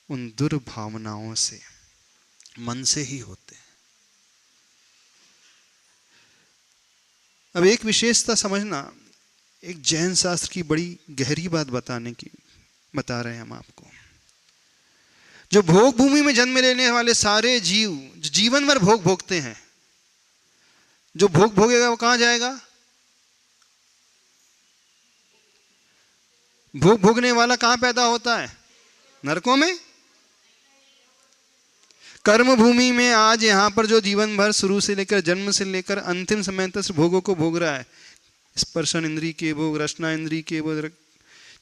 उन दुर्भावनाओं से, मन से ही होते हैं। अब एक विशेषता समझना, एक जैन शास्त्र की बड़ी गहरी बात बता रहे हैं हम आपको। जो भोग भूमि में जन्म लेने वाले सारे जीव जो जीवन भर भोग भोगते हैं, जो भोग भोगेगा वो कहां जाएगा? भोग भोगने वाला कहां पैदा होता है? नरकों में। कर्म भूमि में आज यहां पर जो जीवन भर शुरू से लेकर जन्म से लेकर अंतिम समय तक भोगों को भोग रहा है, स्पर्शन इंद्री के भोग, रसना इंद्री के भोग,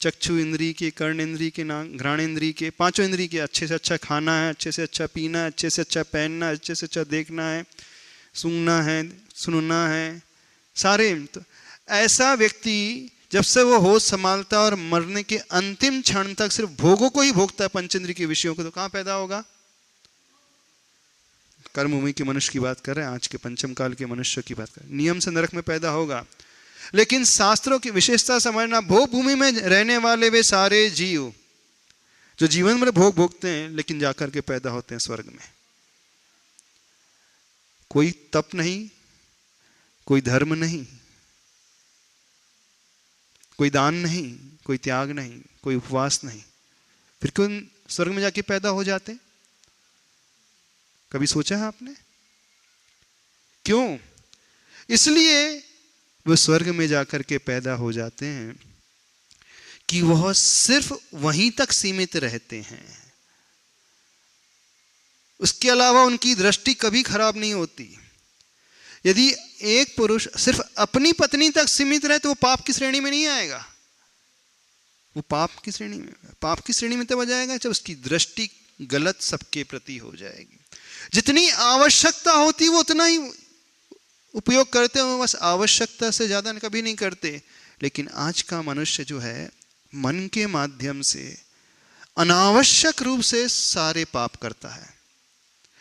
चक्षु इंद्री के, कर्ण इंद्री के, घ्राण इंद्री के, पांचों इंद्री के। अच्छे से अच्छा खाना है, अच्छे से अच्छा पीना है, अच्छे से अच्छा पहनना है, अच्छे से अच्छा देखना है, सूंघना है, सुनना है, सारे। तो ऐसा व्यक्ति जब से वो होश संभालता है और मरने के अंतिम क्षण तक सिर्फ भोगों को ही भोगता है, पंचेंद्रिय के विषयों को, तो कहां पैदा होगा? कर्मभूमि के मनुष्य की बात कर रहे हैं, आज के पंचम काल के मनुष्य की बात कर रहे हैं। नियम से नरक में पैदा होगा। लेकिन शास्त्रों की विशेषता समझना, भोग भूमि में रहने वाले वे सारे जीव जो जीवन में भोग भोगते हैं लेकिन जाकर के पैदा होते हैं स्वर्ग में। कोई तप नहीं, कोई धर्म नहीं, कोई दान नहीं, कोई त्याग नहीं, कोई उपवास नहीं, फिर क्यों स्वर्ग में जाके पैदा हो जाते? कभी सोचा है आपने क्यों? इसलिए वो स्वर्ग में जाकर के पैदा हो जाते हैं कि वह सिर्फ वहीं तक सीमित रहते हैं, उसके अलावा उनकी दृष्टि कभी खराब नहीं होती। यदि एक पुरुष सिर्फ अपनी पत्नी तक सीमित रहे तो वो पाप की श्रेणी में नहीं आएगा। वो पाप की श्रेणी में तब आ जाएगा जब उसकी दृष्टि गलत सबके प्रति हो जाएगी। जितनी आवश्यकता होती वो उतना ही उपयोग करते हो बस आवश्यकता से ज़्यादा कभी नहीं करते। लेकिन आज का मनुष्य जो है मन के माध्यम से अनावश्यक रूप से सारे पाप करता है,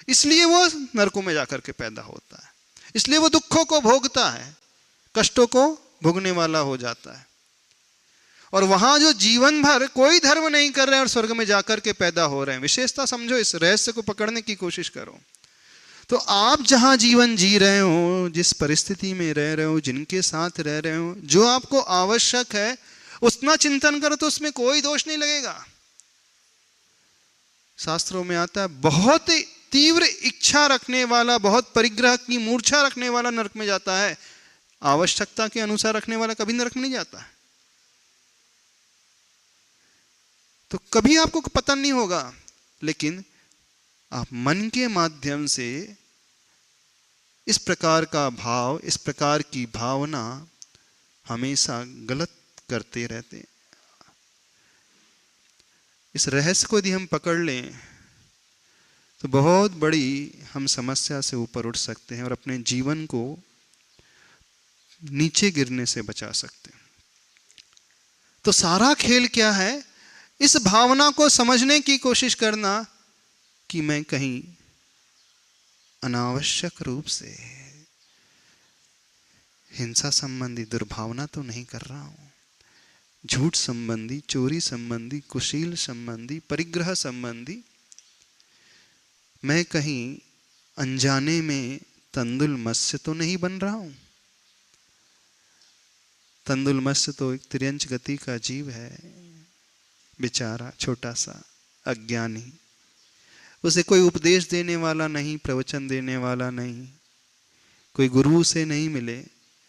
इसलिए वो नरकों में जाकर के पैदा होता है, इसलिए वो दुखों को भोगता है, कष्टों को भोगने वाला हो जाता है। और वहां जो जीवन भर कोई धर्म नहीं कर रहे हैं और स्वर्ग में जाकर के पैदा हो रहे हैं। विशेषता समझो, इस रहस्य को पकड़ने की कोशिश करो। तो आप जहां जीवन जी रहे हो, जिस परिस्थिति में रह रहे हो, जिनके साथ रह रहे हो, जो आपको आवश्यक है उतना चिंतन करो तो उसमें कोई दोष नहीं लगेगा। शास्त्रों में आता है बहुत तीव्र इच्छा रखने वाला, बहुत परिग्रह की मूर्छा रखने वाला नरक में जाता है, आवश्यकता के अनुसार रखने वाला कभी नरक में नहीं जाता। तो कभी आपको पतन नहीं होगा। लेकिन आप मन के माध्यम से इस प्रकार का भाव, इस प्रकार की भावना हमेशा गलत करते रहते। इस रहस्य को यदि हम पकड़ लें तो बहुत बड़ी हम समस्या से ऊपर उठ सकते हैं और अपने जीवन को नीचे गिरने से बचा सकते हैं। तो सारा खेल क्या है? इस भावना को समझने की कोशिश करना कि मैं कहीं अनावश्यक रूप से हिंसा संबंधी दुर्भावना तो नहीं कर रहा हूं, झूठ संबंधी, चोरी संबंधी, कुशील संबंधी, परिग्रह संबंधी मैं कहीं अनजाने में तंदुल मत्स्य तो नहीं बन रहा हूं। तंदुल मत्स्य तो एक तिर्यंच गति का जीव है, बेचारा छोटा सा अज्ञानी, उसे कोई उपदेश देने वाला नहीं, प्रवचन देने वाला नहीं, कोई गुरु से नहीं मिले।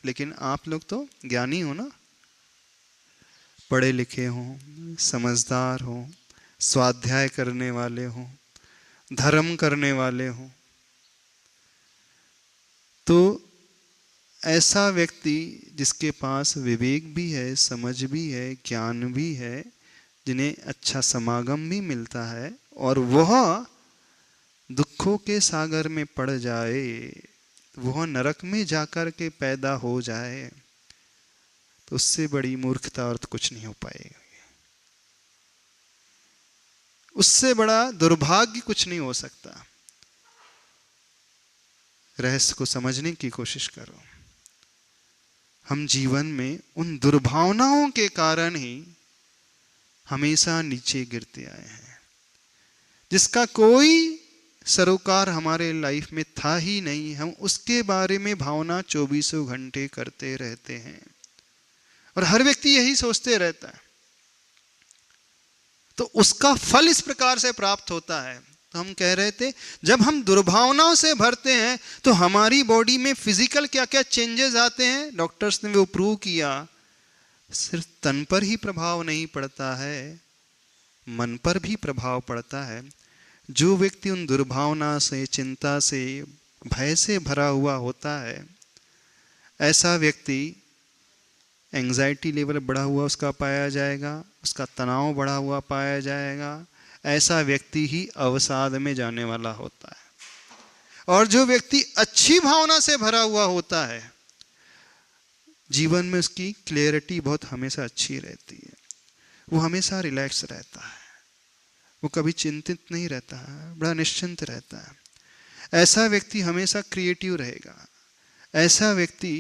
लेकिन आप लोग तो ज्ञानी हो ना, पढ़े लिखे हो, समझदार हो, स्वाध्याय करने वाले हो, धर्म करने वाले हो। तो ऐसा व्यक्ति जिसके पास विवेक भी है, समझ भी है, ज्ञान भी है, जिन्हें अच्छा समागम भी मिलता है, और वह दुखों के सागर में पड़ जाए, वह नरक में जाकर के पैदा हो जाए, तो उससे बड़ी मूर्खता और कुछ नहीं हो पाएगा। उससे बड़ा दुर्भाग्य कुछ नहीं हो सकता। रहस्य को समझने की कोशिश करो। हम जीवन में उन दुर्भावनाओं के कारण ही हमेशा नीचे गिरते आए हैं, जिसका कोई सरोकार हमारे लाइफ में था ही नहीं। हम उसके बारे में भावना 24 घंटे करते रहते हैं और हर व्यक्ति यही सोचते रहता है। तो उसका फल इस प्रकार से प्राप्त होता है। तो हम कह रहे थे, जब हम दुर्भावनाओं से भरते हैं तो हमारी बॉडी में फिजिकल क्या क्या चेंजेस आते हैं, डॉक्टर्स ने वो प्रूव किया। सिर्फ तन पर ही प्रभाव नहीं पड़ता है, मन पर भी प्रभाव पड़ता है। जो व्यक्ति उन दुर्भावना से, चिंता से, भय से भरा हुआ होता है, ऐसा व्यक्ति एंजाइटी लेवल बढ़ा हुआ उसका पाया जाएगा, उसका तनाव बढ़ा हुआ पाया जाएगा। ऐसा व्यक्ति ही अवसाद में जाने वाला होता है। और जो व्यक्ति अच्छी भावना से भरा हुआ होता है, जीवन में उसकी क्लियरिटी बहुत हमेशा अच्छी रहती है, वो हमेशा रिलैक्स रहता है, वो कभी चिंतित नहीं रहता है, बड़ा निश्चिंत रहता है। ऐसा व्यक्ति हमेशा क्रिएटिव रहेगा, ऐसा व्यक्ति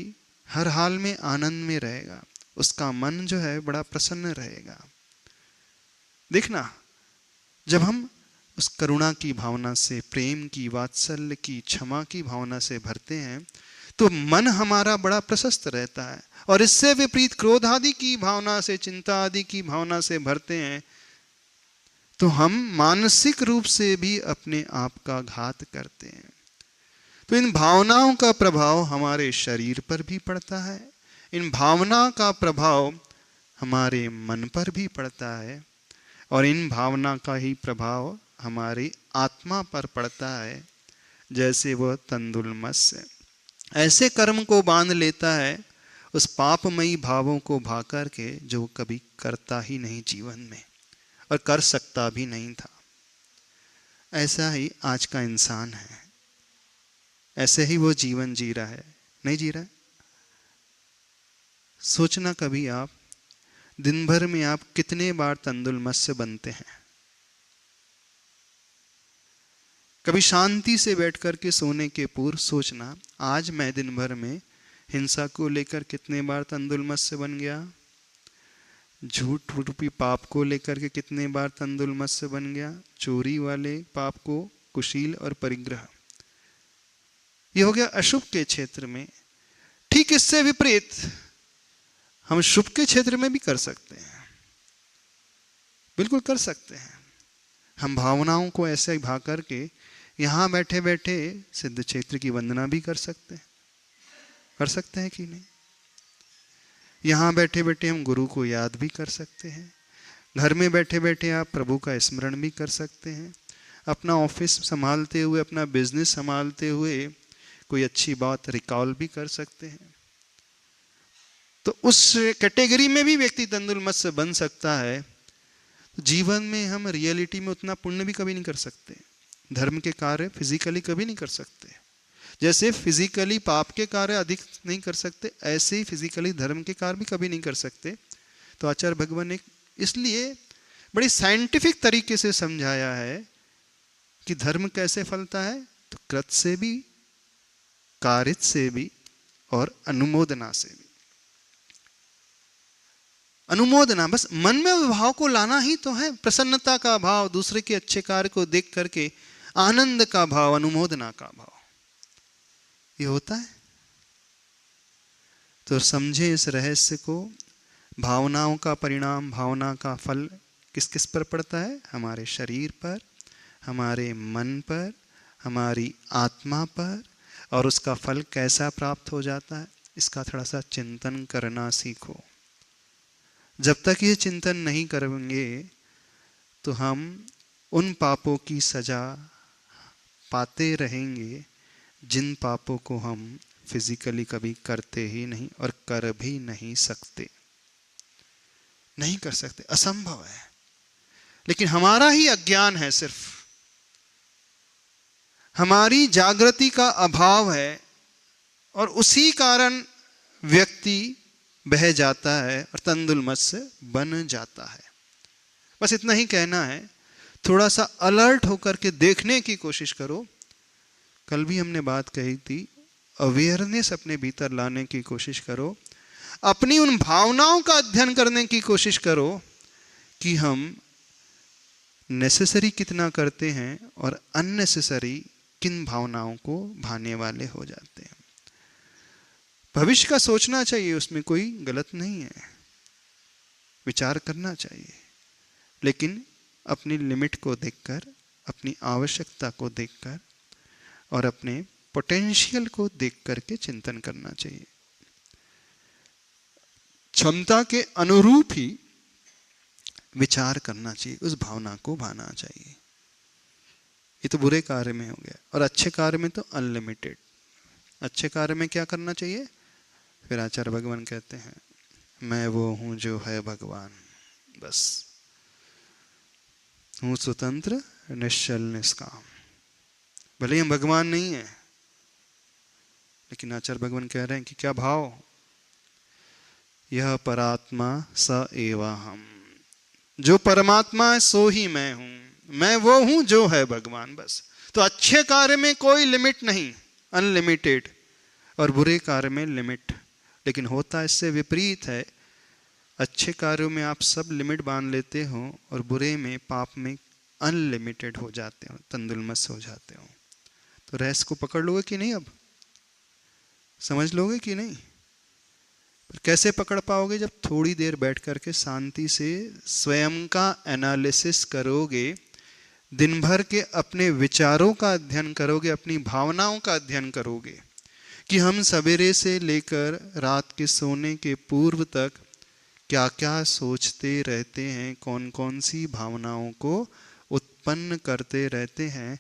हर हाल में आनंद में रहेगा, उसका मन जो है बड़ा प्रसन्न रहेगा। देखना, जब हम उस करुणा की भावना से, प्रेम की, वात्सल्य की, क्षमा की भावना से भरते हैं तो मन हमारा बड़ा प्रशस्त रहता है। और इससे विपरीत क्रोध आदि की भावना से, चिंता आदि की भावना से भरते हैं तो हम मानसिक रूप से भी अपने आप का घात करते हैं। तो इन भावनाओं का प्रभाव हमारे शरीर पर भी पड़ता है, इन भावना का प्रभाव हमारे मन पर भी पड़ता है, और इन भावना का ही प्रभाव हमारी आत्मा पर पड़ता है। जैसे वह तंदुल मत्स्य ऐसे कर्म को बांध लेता है उस पापमयी भावों को भाकर के, जो कभी करता ही नहीं जीवन में और कर सकता भी नहीं था। ऐसा ही आज का इंसान है, ऐसे ही वो जीवन जी रहा है नहीं जी रहा है। सोचना कभी आप, दिन भर में आप कितने बार तंदुल मत्स्य बनते हैं। कभी शांति से बैठ कर के सोने के पूर्व सोचना, आज मैं दिन भर में हिंसा को लेकर कितने बार तंदुल मत्स्य बन गया, झूठ रूपी पाप को लेकर के कितने बार तंदुल मत्स्य बन गया, चोरी वाले पाप को, कुशील और परिग्रह। ये हो गया अशुभ के क्षेत्र में। ठीक इससे विपरीत हम शुभ के क्षेत्र में भी कर सकते हैं, बिल्कुल कर सकते हैं। हम भावनाओं को ऐसे भा करके यहां बैठे बैठे सिद्ध क्षेत्र की वंदना भी कर सकते हैं कि नहीं। यहां बैठे बैठे हम गुरु को याद भी कर सकते हैं। घर में बैठे बैठे आप प्रभु का स्मरण भी कर सकते हैं। अपना ऑफिस संभालते हुए, अपना बिजनेस संभालते हुए कोई अच्छी बात रिकॉल भी कर सकते हैं। तो उस कैटेगरी में भी व्यक्ति तंदुल मत्स्य बन सकता है। जीवन में हम रियलिटी में उतना पुण्य भी कभी नहीं कर सकते, धर्म के कार्य फिजिकली कभी नहीं कर सकते। जैसे फिजिकली पाप के कार्य अधिक नहीं कर सकते, ऐसे ही फिजिकली धर्म के कार्य भी कभी नहीं कर सकते। तो आचार्य भगवान ने इसलिए बड़ी साइंटिफिक तरीके से समझाया है कि धर्म कैसे फलता है। तो कृत से भी, कारित से भी और अनुमोदना से भी। अनुमोदना, बस मन में भाव को लाना ही तो है, प्रसन्नता का भाव, दूसरे के अच्छे कार्य को देख करके आनंद का भाव, अनुमोदना का भाव, ये होता है। तो समझे इस रहस्य को। भावनाओं का परिणाम, भावना का फल किस किस पर पड़ता है? हमारे शरीर पर, हमारे मन पर, हमारी आत्मा पर। और उसका फल कैसा प्राप्त हो जाता है, इसका थोड़ा सा चिंतन करना सीखो। जब तक ये चिंतन नहीं करेंगे तो हम उन पापों की सजा पाते रहेंगे जिन पापों को हम फिजिकली कभी करते ही नहीं और कर भी नहीं सकते। नहीं कर सकते, असंभव है। लेकिन हमारा ही अज्ञान है, सिर्फ हमारी जागृति का अभाव है, और उसी कारण व्यक्ति बह जाता है और तंदुल मत्स्य बन जाता है। बस इतना ही कहना है। थोड़ा सा अलर्ट होकर के देखने की कोशिश करो। कल भी हमने बात कही थी, अवेयरनेस अपने भीतर लाने की कोशिश करो। अपनी उन भावनाओं का अध्ययन करने की कोशिश करो कि हम नेसेसरी कितना करते हैं और अननेसेसरी किन भावनाओं को भाने वाले हो जाते हैं। भविष्य का सोचना चाहिए, उसमें कोई गलत नहीं है, विचार करना चाहिए, लेकिन अपनी लिमिट को देखकर, अपनी आवश्यकता को देखकर और अपने पोटेंशियल को देख करके चिंतन करना चाहिए। क्षमता के अनुरूप ही विचार करना चाहिए, उस भावना को भाना चाहिए। ये तो बुरे कार्य में हो गया। और अच्छे कार्य में तो अनलिमिटेड। अच्छे कार्य में क्या करना चाहिए? फिर आचार्य भगवान कहते हैं, मैं वो हूं जो है भगवान, बस हूं स्वतंत्र, निश्चल, निष्काम। भले हम भगवान नहीं है, लेकिन आचार्य भगवान कह रहे हैं कि क्या भाव? यह परात्मा स एवा हम, जो परमात्मा है सो ही मैं हूं, मैं वो हूं जो है भगवान, बस। तो अच्छे कार्य में कोई लिमिट नहीं, अनलिमिटेड, और बुरे कार्य में लिमिट। लेकिन होता इससे विपरीत है। अच्छे कार्यों में आप सब लिमिट बांध लेते हो और बुरे में, पाप में अनलिमिटेड हो जाते हो, तंदुलमत्स्य हो जाते हो। तो रहस्य को पकड़ लोगे कि नहीं? अब समझ लोगे कि नहीं? पर कैसे पकड़ पाओगे? जब थोड़ी देर बैठ करके शांति से स्वयं का एनालिसिस करोगे, दिन भर के अपने विचारों का अध्ययन करोगे, अपनी भावनाओं का अध्ययन करोगे कि हम सवेरे से लेकर रात के सोने के पूर्व तक क्या क्या सोचते रहते हैं, कौन कौन सी भावनाओं को उत्पन्न करते रहते हैं,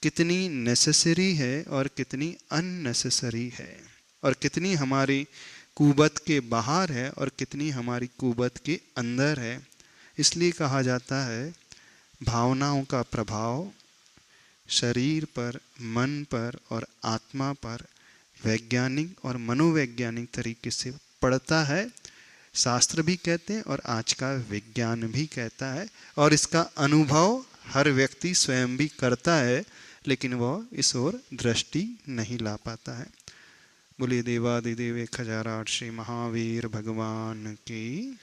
कितनी नेसेसरी है और कितनी अननेसेसरी है, और कितनी हमारी कुबत के बाहर है और कितनी हमारी कुबत के अंदर है। इसलिए कहा जाता है भावनाओं का प्रभाव शरीर पर, मन पर और आत्मा पर वैज्ञानिक और मनोवैज्ञानिक तरीके से पढ़ता है, शास्त्र भी कहते हैं और आज का विज्ञान भी कहता है, और इसका अनुभव हर व्यक्ति स्वयं भी करता है, लेकिन वह इस ओर दृष्टि नहीं ला पाता है। बोलिए देवादिदेव 1008 श्री महावीर भगवान की।